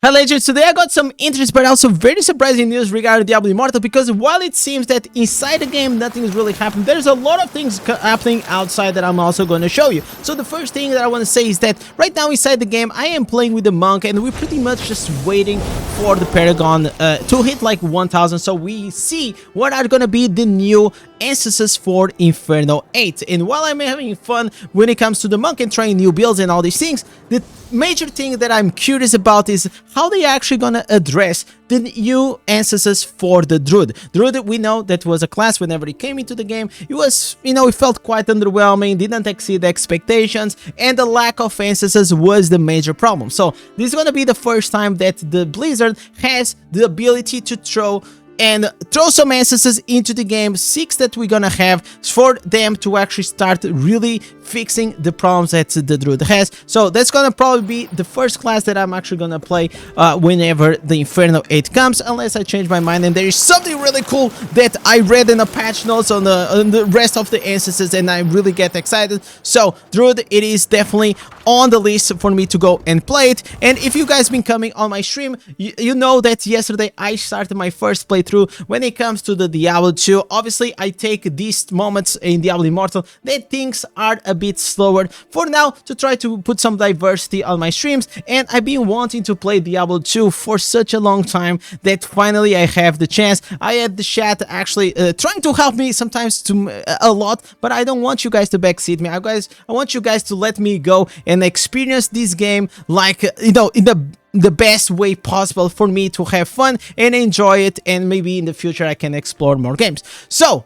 Hi legends, today I got some interesting but also very surprising news regarding Diablo Immortal, because while it seems that inside the game nothing is really happening, there's a lot of things happening outside that I'm also going to show you. So the first thing that I want to say is that right now inside the game I am playing with the monk and we're pretty much just waiting for the Paragon to hit like 1000, so we see what are going to be the new instances for Inferno 8. And while I'm having fun when it comes to the monk and trying new builds and all these things, the major thing that I'm curious about is how they actually gonna address the new instances for the Druid. Druid, we know that was a class whenever it came into the game. It was, it felt quite underwhelming, didn't exceed expectations, and the lack of instances was the major problem. So this is gonna be the first time that the Blizzard has the ability to throw some instances into the game, 6 that we're gonna have for them to actually start really fixing the problems that the Druid has. So that's gonna probably be the first class that I'm actually gonna play whenever the Inferno 8 comes, unless I change my mind and there is something really cool that I read in the patch notes on the rest of the instances and I really get excited. So Druid, it is definitely on the list for me to go and play it. And if you guys been coming on my stream, you know that yesterday I started my first playthrough when it comes to the Diablo 2. Obviously, I take these moments in Diablo Immortal that things are a bit slower for now to try to put some diversity on my streams, and I've been wanting to play Diablo 2 for such a long time that finally I have the chance. I had the chat actually trying to help me sometimes a lot, but I don't want you guys to backseat me. I want you guys to let me go and experience this game like, in the best way possible for me to have fun and enjoy it, and maybe in the future I can explore more games. So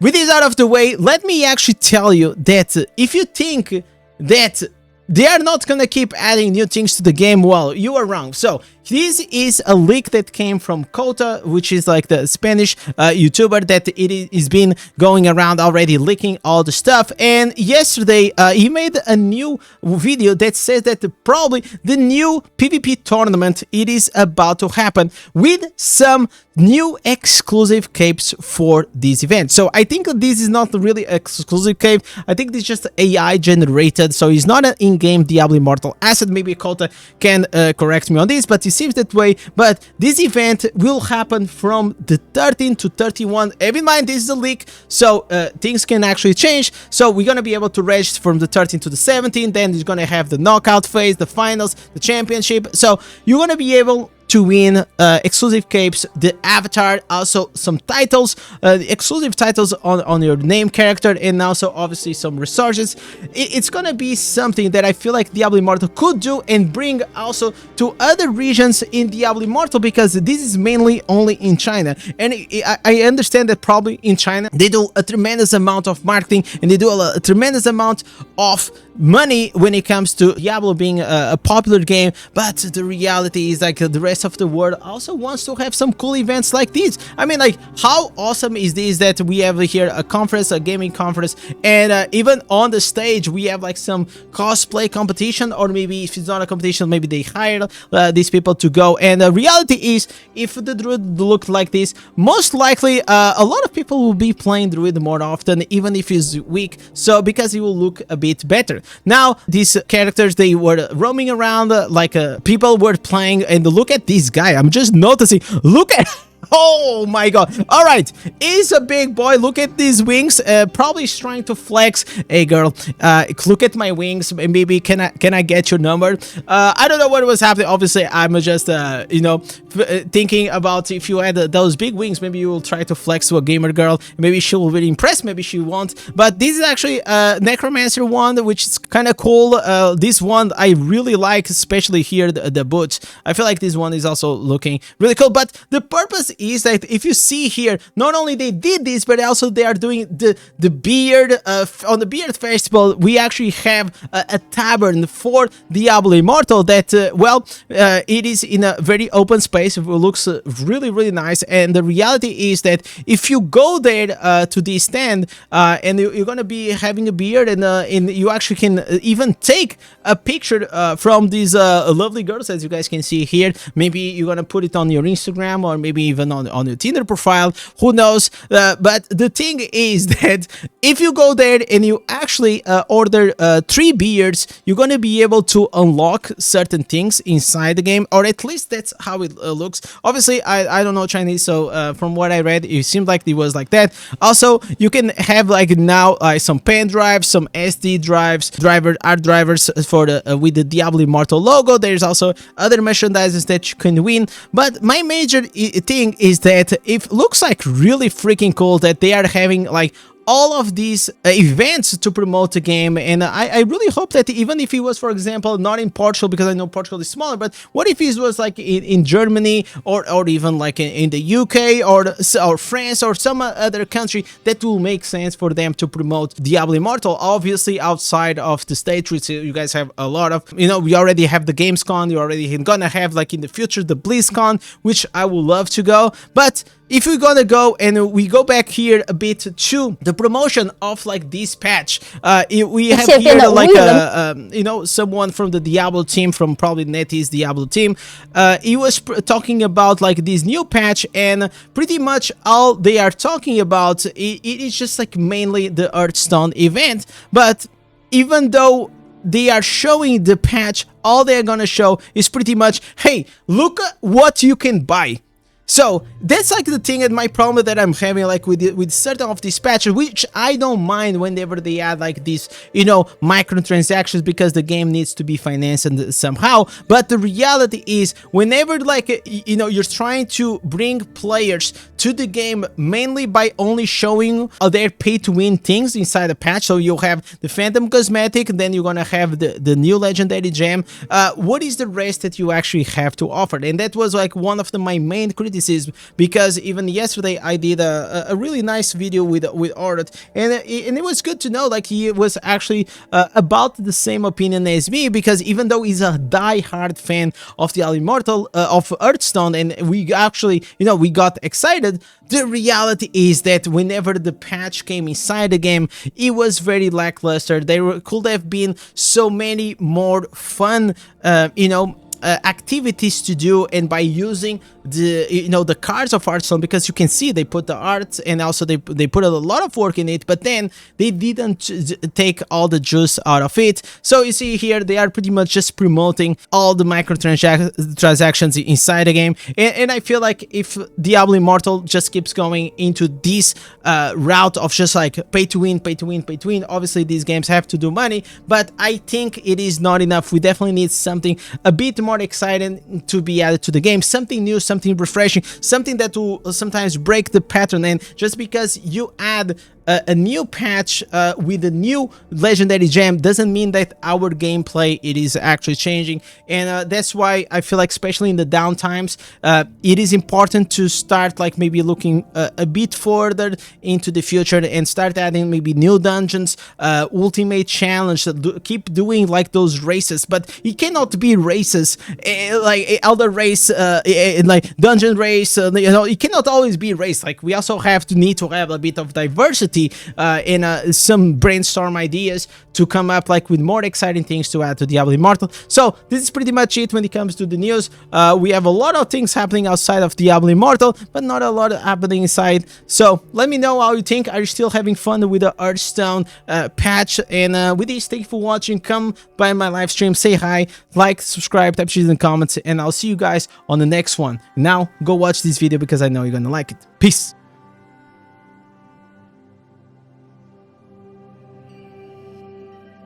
with this out of the way, let me actually tell you that if you think that they are not gonna keep adding new things to the game, well, you are wrong. So this is a leak that came from Kota, which is like the Spanish YouTuber that it is been going around already leaking all the stuff. And yesterday he made a new video that says that probably the new PvP tournament, it is about to happen with some new exclusive capes for this event. So I think this is not really exclusive cape. I think this is just AI generated, so it's not an in-game Diablo Immortal asset. Maybe Kota can correct me on this, but it seems that way. But this event will happen from the 13 to 31. Have in mind, this is a leak, so things can actually change. So we're gonna be able to register from the 13 to the 17. Then you're gonna have the knockout phase, the finals, the championship. So you're gonna be able to win exclusive capes, the avatar, also some titles, exclusive titles on your name character, and also obviously some resources. It's gonna be something that I feel like Diablo Immortal could do and bring also to other regions in Diablo Immortal, because this is mainly only in China, and I understand that probably in China they do a tremendous amount of marketing and they do a tremendous amount of money when it comes to Diablo being a popular game, but the reality is like the rest of the world also wants to have some cool events like this. I mean, like, how awesome is this that we have here a conference, a gaming conference, and even on the stage we have like some cosplay competition, or maybe if it's not a competition, maybe they hired these people to go. And the reality is, if the Druid looked like this, most likely a lot of people will be playing Druid more often, even if he's weak, so because he will look a bit better. Now these characters, they were roaming around like people were playing, and look at this guy. I'm just noticing, look at oh my god. All right, he's a big boy. Look at these wings. Probably he's trying to flex. Hey girl, look at my wings. Maybe can I get your number? I don't know what was happening. Obviously I'm just thinking about, if you had those big wings, maybe you will try to flex to a gamer girl. Maybe she will be impressed, maybe she won't. But this is actually a necromancer wand, which is kind of cool. This one I really like, especially here the boots. I feel like this one is also looking really cool. But the purpose is that if you see here, not only they did this, but also they are doing the beard on the beard festival. We actually have a tavern for Diablo Immortal that it is in a very open space. It looks really nice, and the reality is that if you go there to this stand and you're gonna be having a beard, and you actually can even take a picture from these lovely girls, as you guys can see here. Maybe you're gonna put it on your Instagram, or maybe even on your Tinder profile, who knows. But the thing is that if you go there and you actually order 3 beers, you're gonna be able to unlock certain things inside the game, or at least that's how it looks. Obviously, I don't know Chinese, so from what I read, it seemed like it was like that. Also, you can have like now some pen drives, some SD drives, art drivers for the with the Diablo Immortal logo. There's also other merchandises that you can win. But my major thing is that it looks like really freaking cool that they are having like all of these events to promote the game, and I really hope that even if it was, for example, not in Portugal, because I know Portugal is smaller, but what if it was like in Germany or even like in the UK or France or some other country, that will make sense for them to promote Diablo Immortal. Obviously outside of the States, which you guys have a lot of, you know, we already have the Gamescom, you already gonna have like in the future the BlizzCon, which I would love to go. But if we're gonna go and we go back here a bit to the promotion of like this patch, we have here like you know, someone from the Diablo team, from probably NetEase Diablo team. He was talking about like this new patch, and pretty much all they are talking about it is just like mainly the Hearthstone event. But even though they are showing the patch, all they're gonna show is pretty much, hey, look at what you can buy. So that's like the thing, and my problem that I'm having like with certain of these patches, which I don't mind whenever they add like these, you know, microtransactions, because the game needs to be financed somehow. But the reality is, whenever like you know, you're trying to bring players to the game mainly by only showing their pay-to-win things inside the patch, so you'll have the Phantom Cosmetic, then you're gonna have the new Legendary Gem. What is the rest that you actually have to offer? And that was like one of my main criticisms, because even yesterday I did a really nice video with Orut, and it was good to know like he was actually about the same opinion as me, because even though he's a die-hard fan of the Immortal of Hearthstone, and we actually, you know, we got excited, the reality is that whenever the patch came inside the game, it was very lackluster. There could have been so many more fun you know, activities to do, and by using the, you know, the cards of Hearthstone, because you can see they put the art, and also they put a lot of work in it, but then they didn't take all the juice out of it. So you see here they are pretty much just promoting all the microtransactions inside the game, and I feel like if Diablo Immortal just keeps going into this route of just like pay to win, obviously these games have to do money, but I think it is not enough. We definitely need something a bit more exciting to be added to the game, something new, something refreshing, something that will sometimes break the pattern. And just because you add a new patch with a new Legendary Gem doesn't mean that our gameplay it is actually changing. And that's why I feel like, especially in the downtimes, it is important to start like maybe looking a bit further into the future and start adding maybe new dungeons, ultimate challenge, keep doing like those races. But it cannot be races like Elder Race, like Dungeon Race, you know, it cannot always be race. Like we also need to have a bit of diversity in some brainstorm ideas to come up like with more exciting things to add to Diablo Immortal. So this is pretty much it when it comes to the news. We have a lot of things happening outside of Diablo Immortal, but not a lot happening inside. So let me know how you think. Are you still having fun with the Hearthstone patch? And with this, thank you for watching. Come by my live stream, say hi, like, subscribe, type shit in the comments, and I'll see you guys on the next one. Now go watch this video because I know you're gonna like it. Peace.